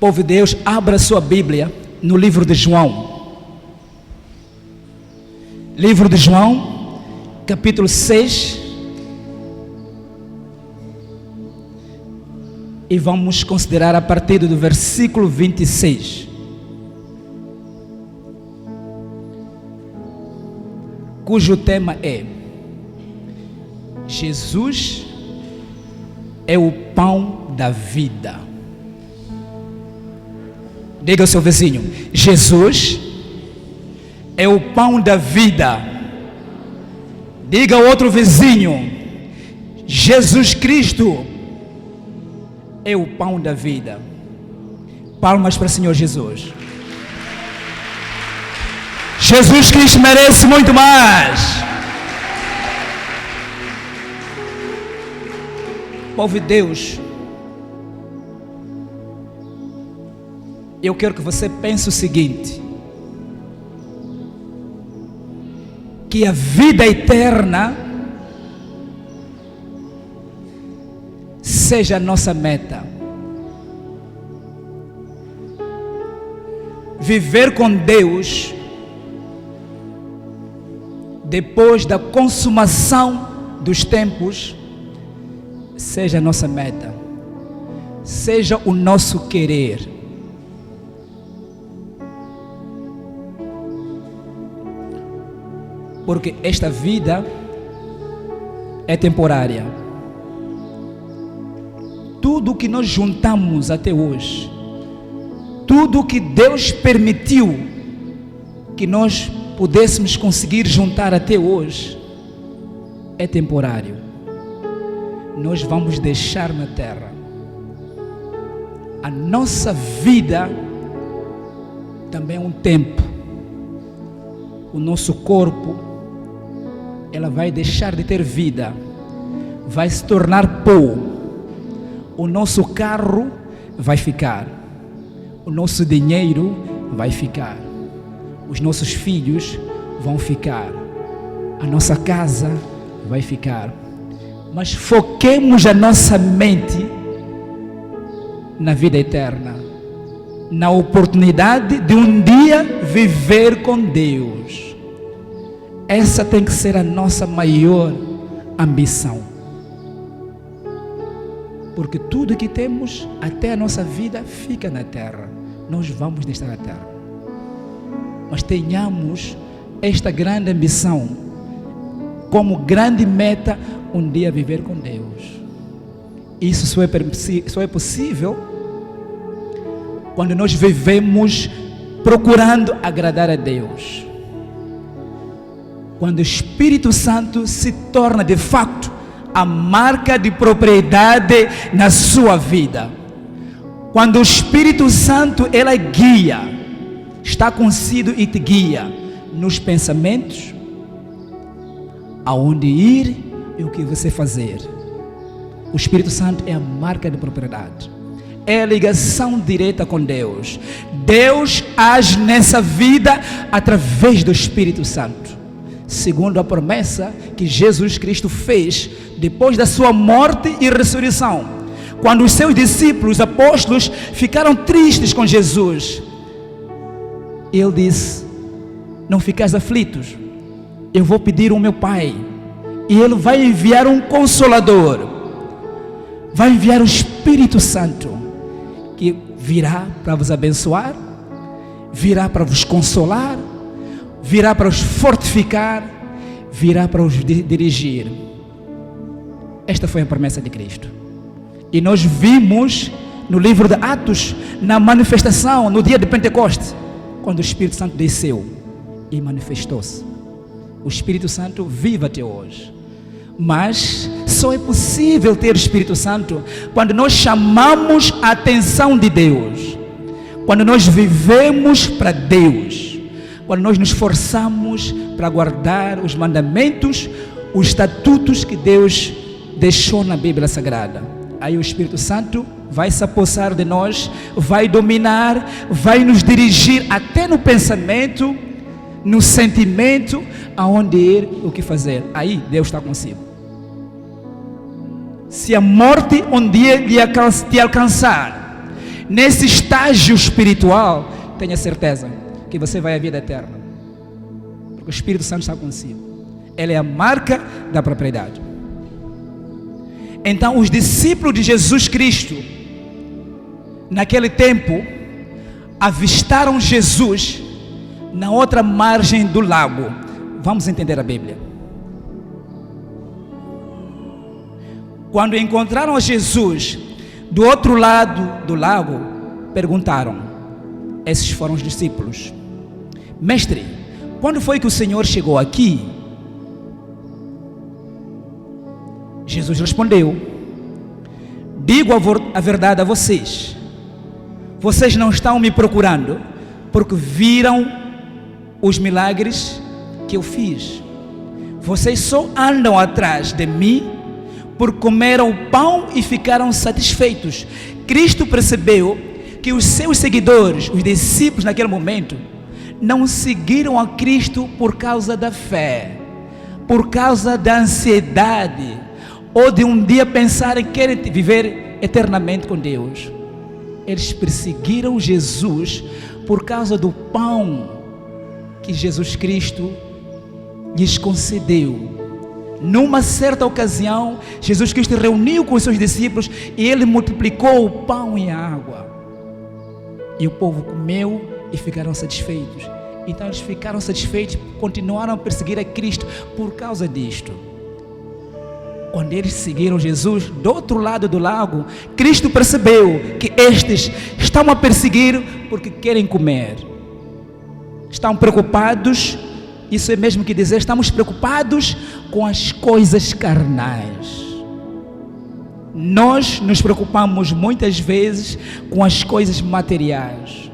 Povo de Deus, abra sua Bíblia no livro de João. Livro de João, capítulo 6. E vamos considerar a partir do versículo 26. Cujo tema é: Jesus é o pão da vida. Diga ao seu vizinho: Jesus é o pão da vida. Diga ao outro vizinho: Jesus Cristo é o pão da vida. Palmas para o Senhor Jesus. Jesus Cristo merece muito mais. Povo de Deus, eu quero que você pense o seguinte: que a vida eterna seja a nossa meta. Viver com Deus depois da consumação dos tempos seja a nossa meta, seja o nosso querer. Porque esta vida é temporária. Tudo que nós juntamos até hoje, tudo que Deus permitiu que nós pudéssemos conseguir juntar até hoje, é temporário. Nós vamos deixar na terra. A nossa vida também é um tempo. O nosso corpo, ela vai deixar de ter vida, vai se tornar pó. O nosso carro vai ficar, o nosso dinheiro vai ficar, os nossos filhos vão ficar, a nossa casa vai ficar. Mas foquemos a nossa mente na vida eterna, na oportunidade de um dia viver com Deus. Essa tem que ser a nossa maior ambição. Porque tudo que temos, até a nossa vida, fica na terra. Nós vamos deixar a terra. Mas tenhamos esta grande ambição, como grande meta, um dia viver com Deus. Isso só é possível quando nós vivemos procurando agradar a Deus. Quando o Espírito Santo se torna de facto a marca de propriedade na sua vida. Quando o Espírito Santo, ela guia, está consigo e te guia nos pensamentos, aonde ir e o que você fazer. O Espírito Santo é a marca de propriedade, é a ligação direta com Deus. Deus age nessa vida através do Espírito Santo, segundo a promessa que Jesus Cristo fez depois da sua morte e ressurreição. Quando os seus discípulos, os apóstolos, ficaram tristes com Jesus, ele disse: não ficais aflitos, eu vou pedir ao meu Pai, e Ele vai enviar um Consolador, vai enviar o Espírito Santo, que virá para vos abençoar, virá para vos consolar, virá para os fortificar, virá para os dirigir. Esta foi a promessa de Cristo. E nós vimos no livro de Atos, na manifestação, no dia de Pentecostes, quando o Espírito Santo desceu e manifestou-se. O Espírito Santo vive até hoje. Mas só é possível ter o Espírito Santo quando nós chamamos a atenção de Deus, quando nós vivemos para Deus, quando nós nos esforçamos para guardar os mandamentos, os estatutos que Deus deixou na Bíblia Sagrada. Aí o Espírito Santo vai se apossar de nós, vai dominar, vai nos dirigir até no pensamento, no sentimento, aonde ir, o que fazer. Aí Deus está consigo. Se a morte um dia te alcançar nesse estágio espiritual, tenha certeza que você vai à vida eterna. Porque o Espírito Santo está consigo. Ele é a marca da propriedade. Então, os discípulos de Jesus Cristo, naquele tempo, avistaram Jesus na outra margem do lago. Vamos entender a Bíblia. Quando encontraram a Jesus do outro lado do lago, perguntaram, esses foram os discípulos: Mestre, quando foi que o Senhor chegou aqui? Jesus respondeu: digo a verdade a vocês, vocês não estão me procurando porque viram os milagres que eu fiz. Vocês só andam atrás de mim por comeram o pão e ficaram satisfeitos. Cristo percebeu que os seus seguidores, os discípulos naquele momento, não seguiram a Cristo por causa da fé, por causa da ansiedade, ou de um dia pensarem que querem viver eternamente com Deus. Eles perseguiram Jesus por causa do pão que Jesus Cristo lhes concedeu. Numa certa ocasião, Jesus Cristo reuniu com os seus discípulos e ele multiplicou o pão e a água. E o povo comeu e ficaram satisfeitos. Então eles ficaram satisfeitos, continuaram a perseguir a Cristo por causa disto. Quando eles seguiram Jesus do outro lado do lago, Cristo percebeu que estes estão a perseguir porque querem comer. Estão preocupados, isso é mesmo que dizer, estamos preocupados com as coisas carnais. Nós nos preocupamos muitas vezes com as coisas materiais,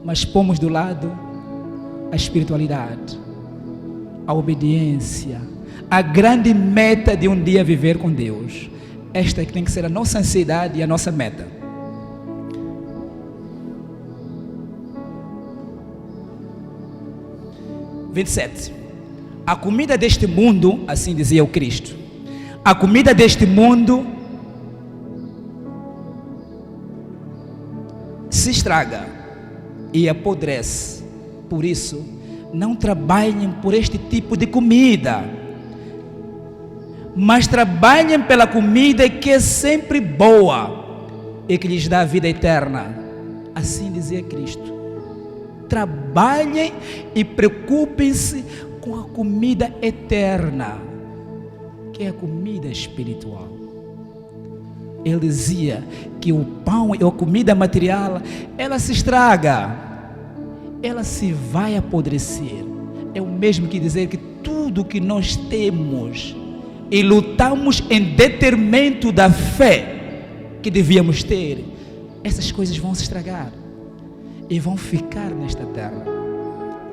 mas pomos do lado a espiritualidade, a obediência, a grande meta de um dia viver com Deus. Esta é que tem que ser a nossa ansiedade e a nossa meta. (27) A comida deste mundo, assim dizia o Cristo, a comida deste mundo se estraga e apodrece. Por isso, não trabalhem por este tipo de comida, mas trabalhem pela comida que é sempre boa e que lhes dá a vida eterna. Assim dizia Cristo. Trabalhem e preocupem-se com a comida eterna, que é a comida espiritual. Ele dizia que o pão e a comida material, ela se estraga, ela se vai apodrecer. É o mesmo que dizer que tudo que nós temos e lutamos em detrimento da fé que devíamos ter, essas coisas vão se estragar e vão ficar nesta terra.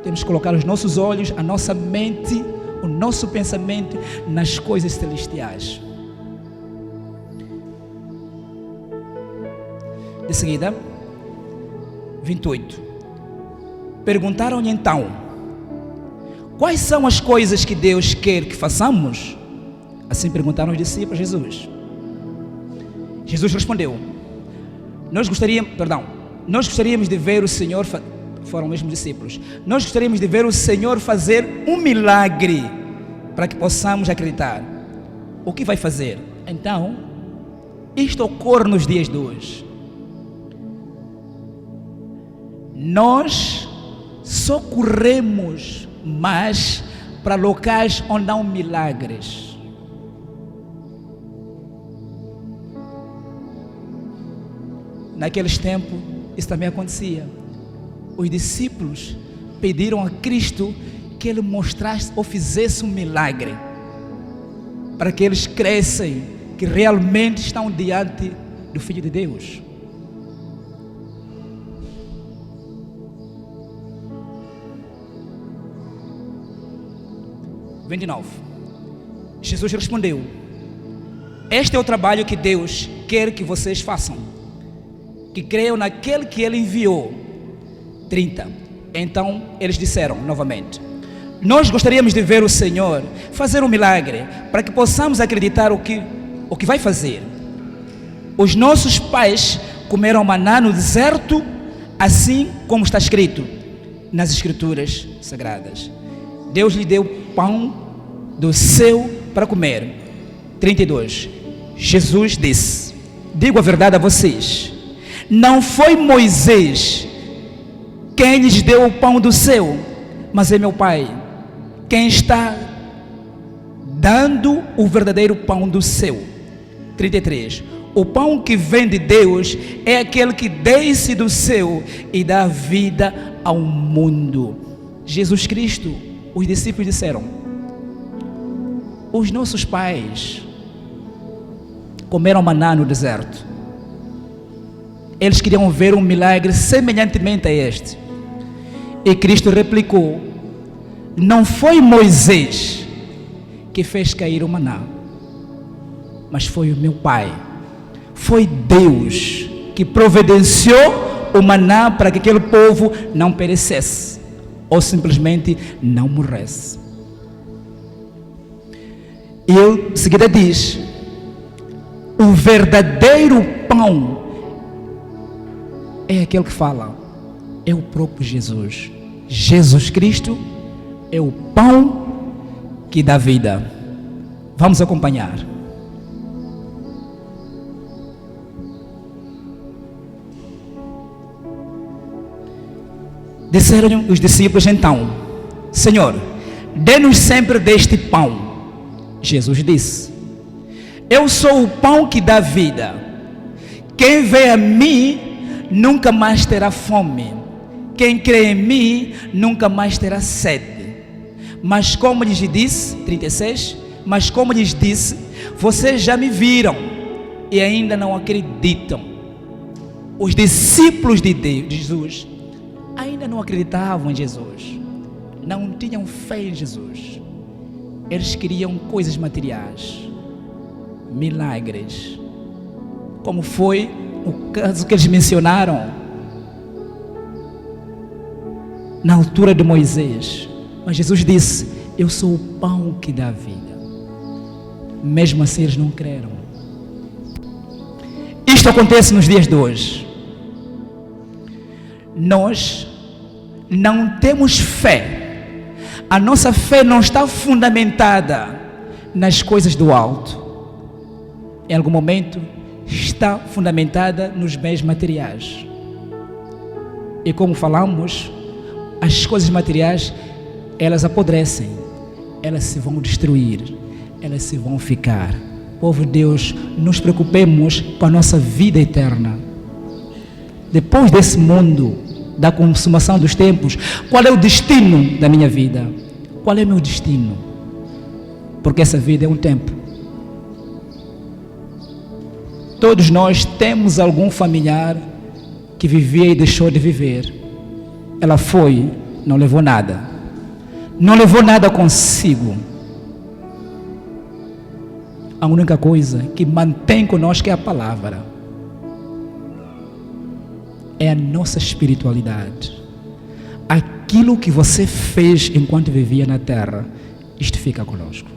Temos que colocar os nossos olhos, a nossa mente, o nosso pensamento nas coisas celestiais. De seguida, 28. Perguntaram-lhe então: quais são as coisas que Deus quer que façamos? Assim perguntaram os discípulos a Jesus. Jesus respondeu: nós gostaríamos de ver o Senhor, foram mesmo discípulos, nós gostaríamos de ver o Senhor fazer um milagre para que possamos acreditar. O que vai fazer? Então, isto ocorre nos dias de hoje. Nós socorremos, mas para locais onde há milagres. Naqueles tempos, isso também acontecia. Os discípulos pediram a Cristo que Ele mostrasse ou fizesse um milagre, para que eles crescem, que realmente estão diante do Filho de Deus. (29) 29. Jesus respondeu: este é o trabalho que Deus quer que vocês façam, que creiam naquele que Ele enviou. 30. Então eles disseram novamente: nós gostaríamos de ver o Senhor fazer um milagre para que possamos acreditar o que vai fazer. Os nossos pais comeram maná no deserto, assim como está escrito nas Escrituras Sagradas. Deus lhe deu pão do céu para comer. 32. Jesus disse: digo a verdade a vocês, não foi Moisés quem lhes deu o pão do céu, mas é meu Pai quem está dando o verdadeiro pão do céu. 33. O pão que vem de Deus é aquele que desce do céu e dá vida ao mundo. Jesus Cristo, os discípulos disseram: os nossos pais comeram maná no deserto. Eles queriam ver um milagre semelhantemente a este. E Cristo replicou: não foi Moisés que fez cair o maná, mas foi o meu Pai. Foi Deus que providenciou o maná para que aquele povo não perecesse ou simplesmente não morresse. E ele em seguida diz: o verdadeiro pão é aquele que fala, é o próprio Jesus. Jesus Cristo é o pão que dá vida. Vamos acompanhar. Disseram os discípulos então: Senhor, dê-nos sempre deste pão. Jesus disse: eu sou o pão que dá vida. Quem vem a mim nunca mais terá fome. Quem crê em mim nunca mais terá sede. Mas como lhes disse, 36, mas como lhes disse, vocês já me viram e ainda não acreditam. Os discípulos de Jesus ainda não acreditavam em Jesus, não tinham fé em Jesus. Eles queriam coisas materiais, milagres, como foi o caso que eles mencionaram na altura de Moisés. Mas Jesus disse: eu sou o pão que dá vida. Mesmo assim eles não creram. Isto acontece nos dias de hoje. Nós não temos fé. A nossa fé não está fundamentada nas coisas do alto. Em algum momento está fundamentada nos bens materiais. E como falamos, as coisas materiais, elas apodrecem, elas se vão destruir, elas se vão ficar. Povo de Deus, nos preocupemos com a nossa vida eterna. Depois desse mundo, da consumação dos tempos, qual é o destino da minha vida? Qual é o meu destino? Porque essa vida é um tempo. Todos nós temos algum familiar que vivia e deixou de viver. Ela foi, não levou nada. Não levou nada consigo. A única coisa que mantém conosco é a palavra. É a nossa espiritualidade. Aquilo que você fez enquanto vivia na terra, isto fica conosco.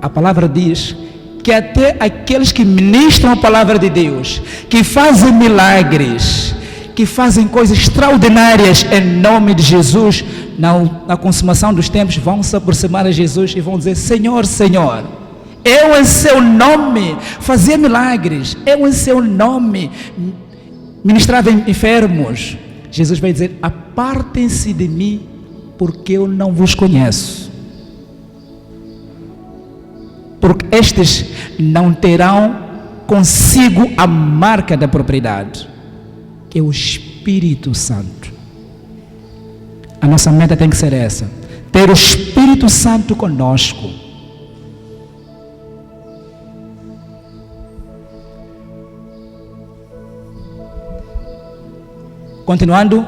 A palavra diz que até aqueles que ministram a palavra de Deus, que fazem milagres, que fazem coisas extraordinárias em nome de Jesus, na consumação dos tempos, vão se aproximar a Jesus e vão dizer: Senhor, Senhor, eu em seu nome fazia milagres, eu em seu nome ministrava enfermos. Jesus vai dizer: apartem-se de mim, porque eu não vos conheço. Porque estes não terão consigo a marca da propriedade, que é o Espírito Santo. A nossa meta tem que ser essa: ter o Espírito Santo conosco. Continuando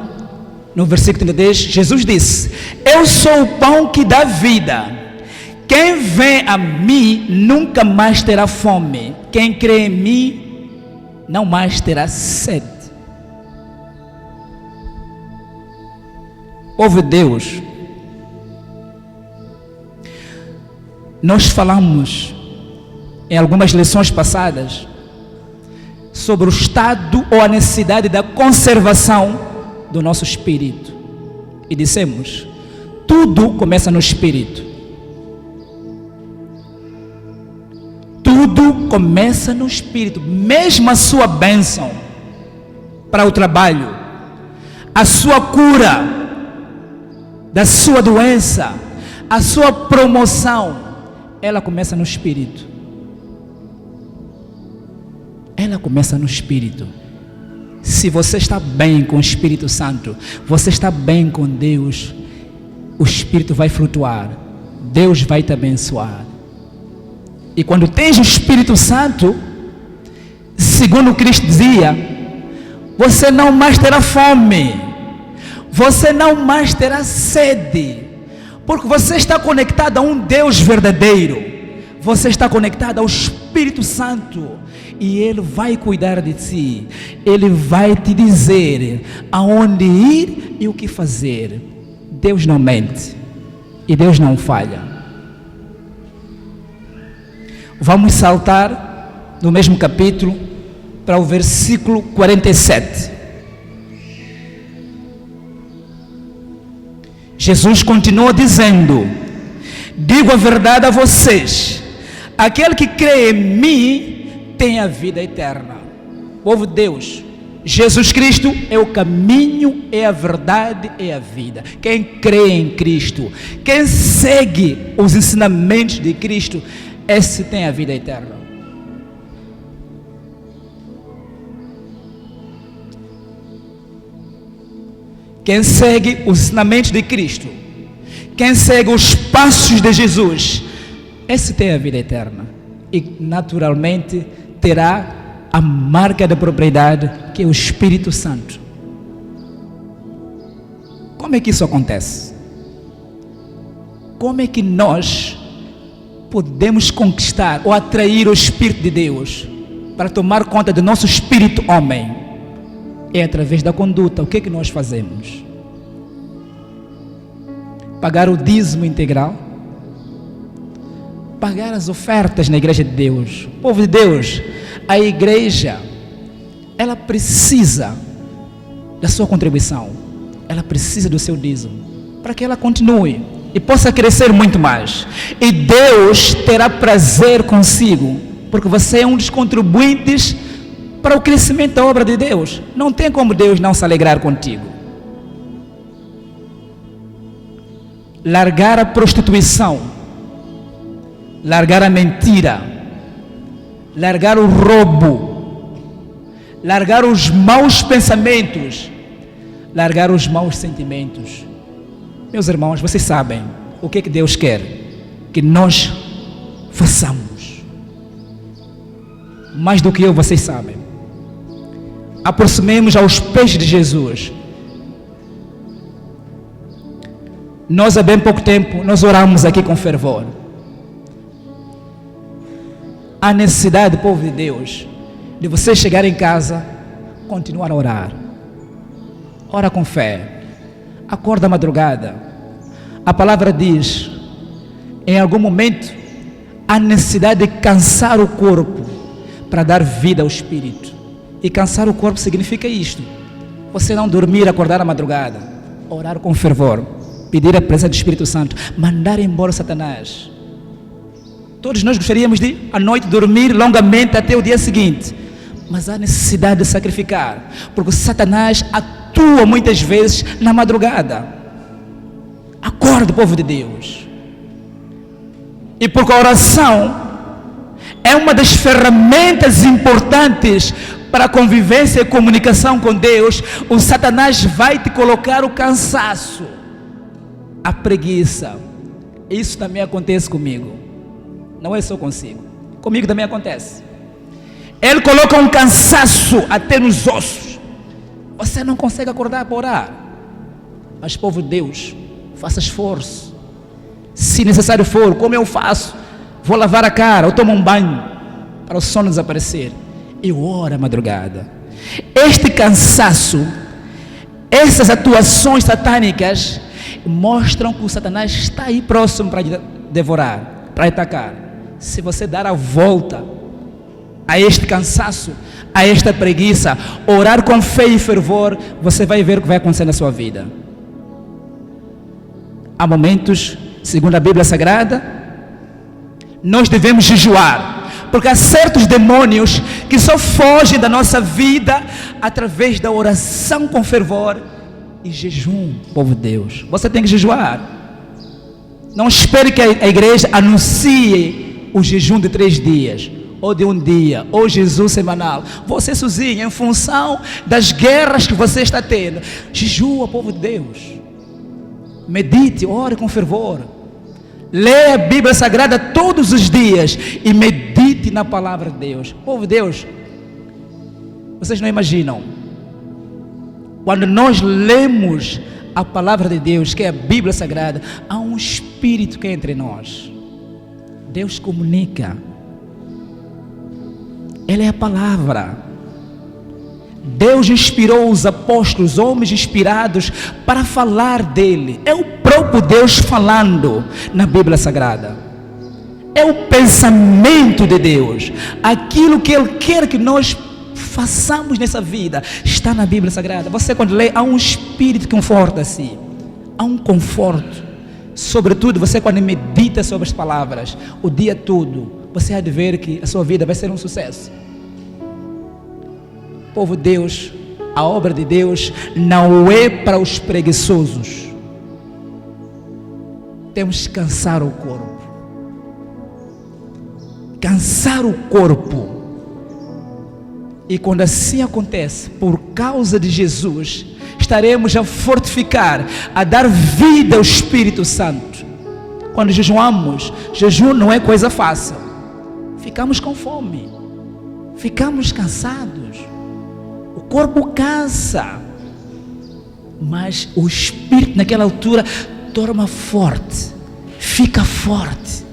no versículo 32, Jesus disse: eu sou o pão que dá vida. Quem vem a mim nunca mais terá fome. Quem crê em mim não mais terá sede. Povo de Deus, nós falamos em algumas lições passadas sobre o estado ou a necessidade da conservação do nosso espírito. E dissemos, tudo começa no espírito. Tudo começa no espírito. Mesmo a sua bênção para o trabalho, a sua cura da sua doença, a sua promoção, ela começa no espírito. Ela começa no espírito. Se você está bem com o Espírito Santo, você está bem com Deus, o Espírito vai flutuar, Deus vai te abençoar. E quando tens o Espírito Santo, segundo Cristo dizia, você não mais terá fome, você não mais terá sede, porque você está conectado a um Deus verdadeiro, você está conectado ao Espírito Santo, e Ele vai cuidar de ti, Ele vai te dizer aonde ir e o que fazer. Deus não mente e Deus não falha. Vamos saltar no mesmo capítulo para o versículo 47. Jesus continuou dizendo: digo a verdade a vocês, aquele que crê em mim tem a vida eterna. Povo de Deus, Jesus Cristo é o caminho, é a verdade, é a vida. Quem crê em Cristo, quem segue os ensinamentos de Cristo, esse tem a vida eterna. Quem segue os ensinamentos de Cristo, quem segue os passos de Jesus, esse tem a vida eterna. E naturalmente terá a marca da propriedade, que é o Espírito Santo. Como é que isso acontece? Como é que nós podemos conquistar ou atrair o Espírito de Deus para tomar conta do nosso espírito homem? É através da conduta. O que é que nós fazemos? Pagar o dízimo integral, pagar as ofertas na igreja de Deus. Povo de Deus, a igreja, ela precisa da sua contribuição, ela precisa do seu dízimo, para que ela continue e possa crescer muito mais. E Deus terá prazer consigo, porque você é um dos contribuintes para o crescimento da obra de Deus. Não tem como Deus não se alegrar contigo. Largar a prostituição, largar a mentira, largar o roubo, largar os maus pensamentos, largar os maus sentimentos. Meus irmãos, vocês sabem o que Deus quer que nós façamos. Mais do que eu, vocês sabem. Aproximemos aos pés de Jesus. Nós há bem pouco tempo, nós oramos aqui com fervor. Há necessidade, povo de Deus, de você chegar em casa, continuar a orar. Ora com fé. Acorda à madrugada. A palavra diz, em algum momento, há necessidade de cansar o corpo para dar vida ao espírito. E cansar o corpo significa isto: você não dormir, acordar à madrugada, orar com fervor, pedir a presença do Espírito Santo, mandar embora Satanás. Todos nós gostaríamos de, à noite, dormir longamente até o dia seguinte. Mas há necessidade de sacrificar, porque Satanás atua muitas vezes na madrugada. Acorda, povo de Deus. E porque a oração é uma das ferramentas importantes para a convivência e comunicação com Deus, o Satanás vai te colocar o cansaço, a preguiça. Isso também acontece comigo. Não é só consigo. Comigo também acontece. Ele coloca um cansaço até nos ossos. Você não consegue acordar para orar. Mas, povo de Deus, faça esforço. Se necessário for, como eu faço, vou lavar a cara, ou tomo um banho, para o sono desaparecer. Eu oro à madrugada. Este cansaço, essas atuações satânicas, mostram que o Satanás está aí próximo para devorar, para atacar. Se você dar a volta a este cansaço, a esta preguiça, orar com fé e fervor, você vai ver o que vai acontecer na sua vida. Há momentos, segundo a Bíblia Sagrada, nós devemos jejuar, porque há certos demônios que só fogem da nossa vida através da oração com fervor e jejum, povo de Deus. Você tem que jejuar. Não espere que a igreja anuncie o jejum de 3 dias, ou de 1 dia, ou Jesus semanal. Você sozinho, em função das guerras que você está tendo, jejua, povo de Deus. Medite, ore com fervor. Leia a Bíblia Sagrada todos os dias e medite na palavra de Deus. Povo de Deus, vocês não imaginam, quando nós lemos a palavra de Deus, que é a Bíblia Sagrada, há um Espírito que é entre nós. Deus comunica. Ele é a palavra. Deus inspirou os apóstolos, homens inspirados, para falar dele. É o próprio Deus falando na Bíblia Sagrada. É o pensamento de Deus. Aquilo que Ele quer que nós façamos nessa vida está na Bíblia Sagrada. Você, quando lê, há um Espírito que conforta-se. Há um conforto. Sobretudo, você, quando medita sobre as palavras o dia todo, você há de ver que a sua vida vai ser um sucesso. Povo de Deus, a obra de Deus não é para os preguiçosos. Temos que cansar o corpo. Cansar o corpo. E quando assim acontece, por causa de Jesus, estaremos a fortificar, a dar vida ao Espírito Santo. Quando jejuamos, jejum não é coisa fácil. Ficamos com fome, ficamos cansados, o corpo cansa, mas o Espírito naquela altura torna forte, fica forte,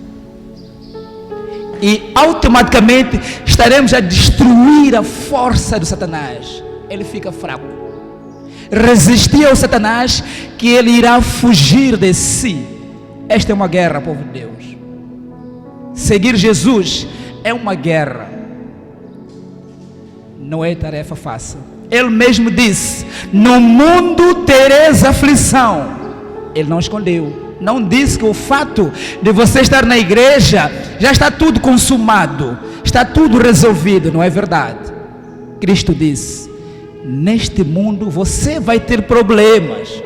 e automaticamente estaremos a destruir a força do Satanás. Ele fica fraco. Resistir ao Satanás, que ele irá fugir de si. Esta é uma guerra, povo de Deus. Seguir Jesus é uma guerra. Não é tarefa fácil. Ele mesmo disse: no mundo tereis aflição. Ele não escondeu. Não disse que o fato de você estar na igreja já está tudo consumado, está tudo resolvido. Não é verdade. Cristo disse: neste mundo você vai ter problemas,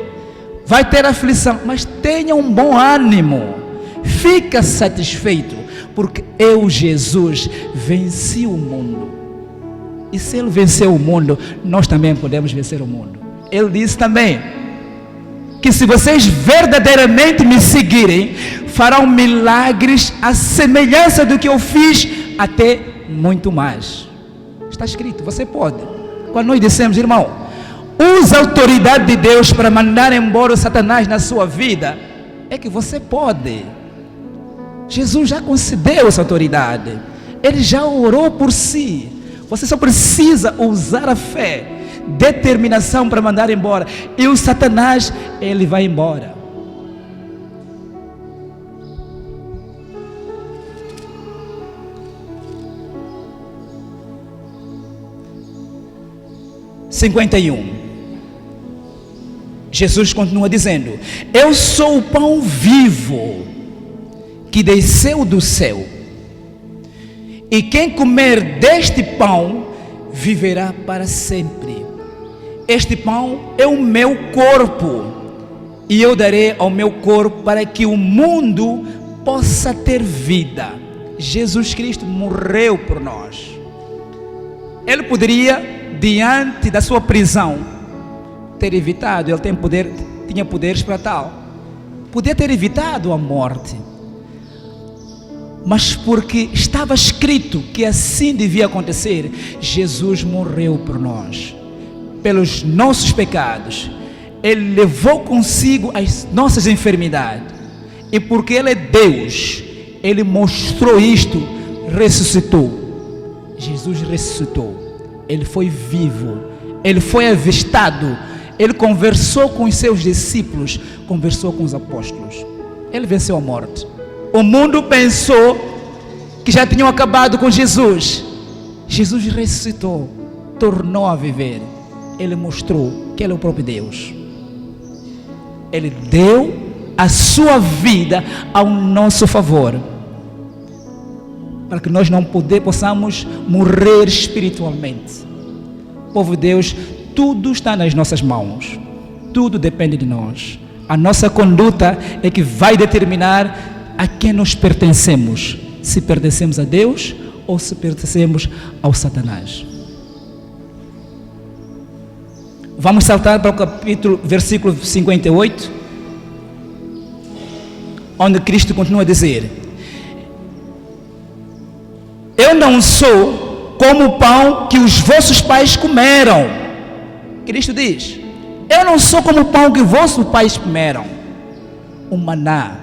vai ter aflição, mas tenha um bom ânimo, fica satisfeito, porque eu, Jesus, venci o mundo. E se Ele venceu o mundo, nós também podemos vencer o mundo. Ele disse também que se vocês verdadeiramente me seguirem, farão milagres à semelhança do que eu fiz, até muito mais. Está escrito, você pode. Quando nós dissemos: irmão, use a autoridade de Deus para mandar embora o Satanás na sua vida, é que você pode. Jesus já concedeu essa autoridade. Ele já orou por si. Você só precisa usar a fé, determinação para mandar embora. E o Satanás, ele vai embora. Jesus continua dizendo: eu sou o pão vivo que desceu do céu, e quem comer deste pão viverá para sempre. Este pão é o meu corpo, e eu darei ao meu corpo para que o mundo possa ter vida. Jesus Cristo morreu por nós. Ele poderia, diante da sua prisão, ter evitado. Ele tinha poderes para tal. Podia ter evitado a morte, mas porque estava escrito que assim devia acontecer, Jesus morreu por nós, pelos nossos pecados. Ele levou consigo as nossas enfermidades, e porque Ele é Deus, Ele mostrou isto, ressuscitou. Jesus ressuscitou, Ele foi vivo, Ele foi avistado, Ele conversou com os seus discípulos, conversou com os apóstolos. Ele venceu a morte. O mundo pensou que já tinham acabado com Jesus, Jesus ressuscitou, tornou a viver. Ele mostrou que Ele é o próprio Deus. Ele deu a sua vida ao nosso favor, para que nós não possamos morrer espiritualmente. Povo de Deus, tudo está nas nossas mãos, tudo depende de nós. A nossa conduta é que vai determinar a quem nós pertencemos, se pertencemos a Deus ou se pertencemos ao Satanás. Vamos saltar para o versículo 58, onde Cristo continua a dizer: eu não sou como o pão que os vossos pais comeram. Cristo diz: eu não sou como o pão que vossos pais comeram, o maná.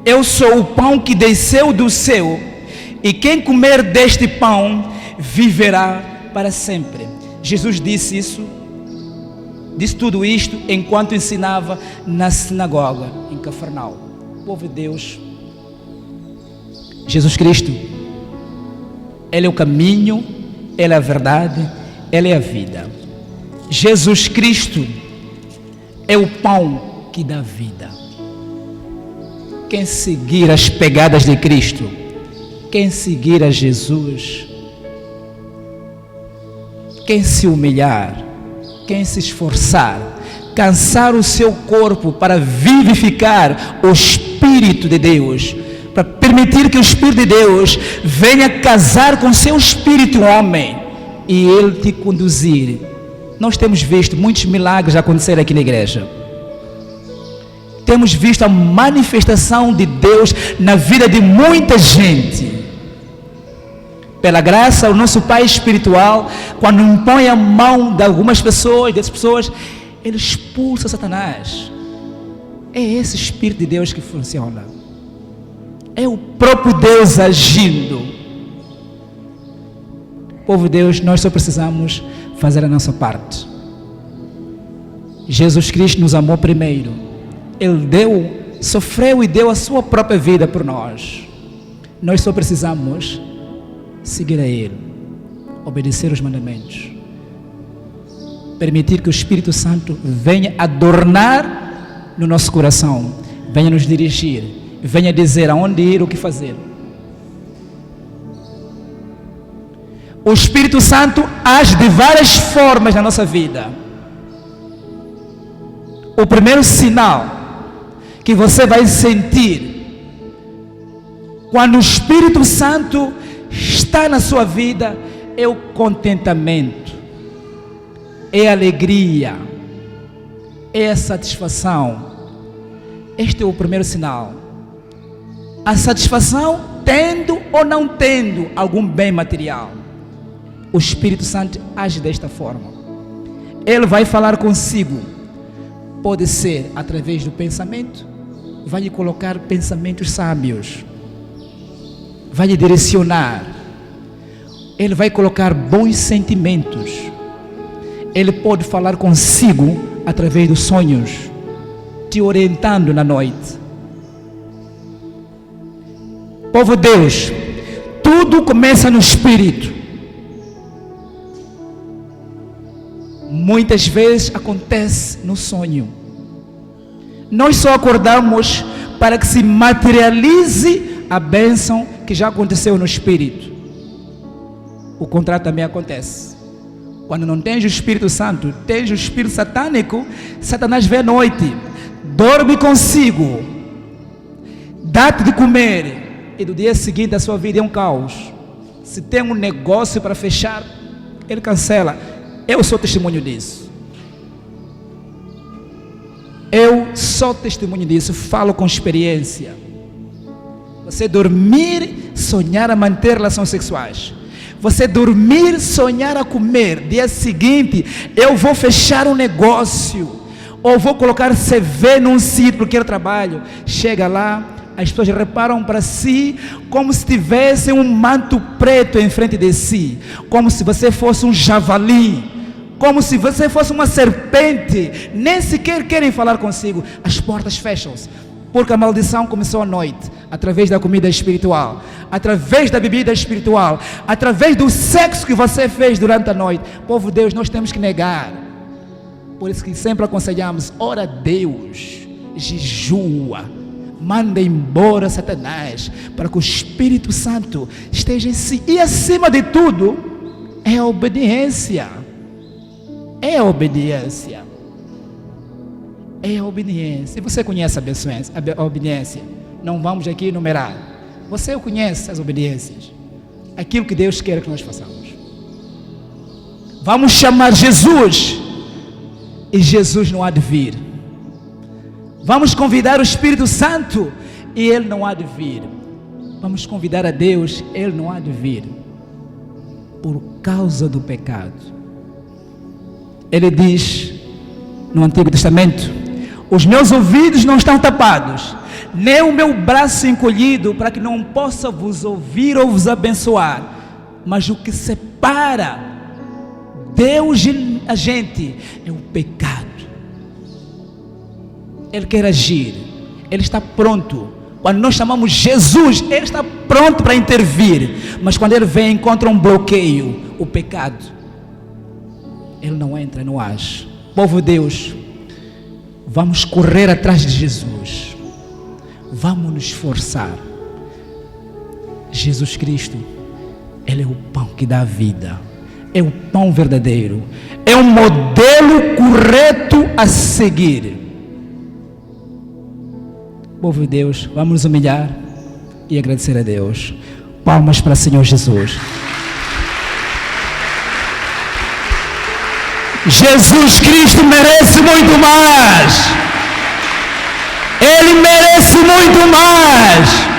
Eu sou o pão que desceu do céu, e quem comer deste pão viverá para sempre. Jesus disse tudo isto enquanto ensinava na sinagoga em Cafarnaum. Povo de Deus, Jesus Cristo, Ele é o caminho, Ele é a verdade, Ele é a vida. Jesus Cristo é o pão que dá vida. Quem seguir as pegadas de Cristo, quem seguir a Jesus, quem se humilhar, quem se esforçar, cansar o seu corpo para vivificar o Espírito de Deus, para permitir que o Espírito de Deus venha casar com seu espírito homem e Ele te conduzir. Nós temos visto muitos milagres acontecer aqui na igreja. Temos visto a manifestação de Deus na vida de muita gente. Pela graça, o nosso Pai espiritual, quando impõe a mão de algumas pessoas, dessas pessoas, Ele expulsa Satanás. É esse Espírito de Deus que funciona. É o próprio Deus agindo. Povo de Deus, nós só precisamos fazer a nossa parte. Jesus Cristo nos amou primeiro. Ele sofreu e deu a sua própria vida por nós. Nós só precisamos seguir a Ele, obedecer os mandamentos, permitir que o Espírito Santo venha adornar no nosso coração, venha nos dirigir, venha dizer aonde ir, o que fazer. O Espírito Santo age de várias formas na nossa vida. O primeiro sinal que você vai sentir quando o Espírito Santo está na sua vida é o contentamento, é a alegria, é a satisfação. Este é o primeiro sinal. A satisfação tendo ou não tendo algum bem material. O Espírito Santo age desta forma. Ele vai falar consigo. Pode ser através do pensamento, vai lhe colocar pensamentos sábios, vai lhe direcionar. Ele vai colocar bons sentimentos. Ele pode falar consigo através dos sonhos, te orientando na noite. Povo de Deus, tudo começa no Espírito. Muitas vezes acontece no sonho. Nós só acordamos para que se materialize a bênção que já aconteceu no Espírito. O contrário também acontece. Quando não tens o Espírito Santo, tens o Espírito satânico, Satanás vem à noite, dorme consigo, dá-te de comer, e do dia seguinte a sua vida é um caos. Se tem um negócio para fechar, ele cancela. Eu sou testemunho disso. Eu sou testemunho disso, falo com experiência. Você dormir, sonhar a manter relações sexuais. Você dormir, sonhar a comer. Dia seguinte, eu vou fechar um negócio. Ou vou colocar CV num sítio porque eu trabalho. Chega lá, as pessoas reparam para si como se tivesse um manto preto em frente de si. Como se você fosse um javali. como se você fosse uma serpente, nem sequer querem falar consigo, as portas fecham-se, porque a maldição começou à noite, através da comida espiritual, através da bebida espiritual, através do sexo que você fez durante a noite. Povo de Deus, nós temos que negar. Por isso que sempre aconselhamos, ora a Deus, jejua, manda embora Satanás, para que o Espírito Santo esteja em si. E acima de tudo, é a obediência. É a obediência. É a obediência. E você conhece a obediência? Não vamos aqui enumerar. Você conhece as obediências. Aquilo que Deus quer que nós façamos. Vamos chamar Jesus. E Jesus não há de vir. Vamos convidar o Espírito Santo. E Ele não há de vir. Vamos convidar a Deus. Ele não há de vir. Por causa do pecado. Ele diz no Antigo Testamento: os meus ouvidos não estão tapados, nem o meu braço encolhido, para que não possa vos ouvir ou vos abençoar. Mas o que separa Deus e a gente é o pecado. Ele quer agir, Ele está pronto. Quando nós chamamos Jesus, Ele está pronto para intervir. Mas quando Ele vem, encontra um bloqueio, o pecado, Ele não entra, não age. Povo de Deus, vamos correr atrás de Jesus. Vamos nos esforçar. Jesus Cristo, Ele é o pão que dá vida. É o pão verdadeiro. É um modelo correto a seguir. Povo de Deus, vamos nos humilhar e agradecer a Deus. Palmas para o Senhor Jesus. Jesus Cristo merece muito mais. Ele merece muito mais.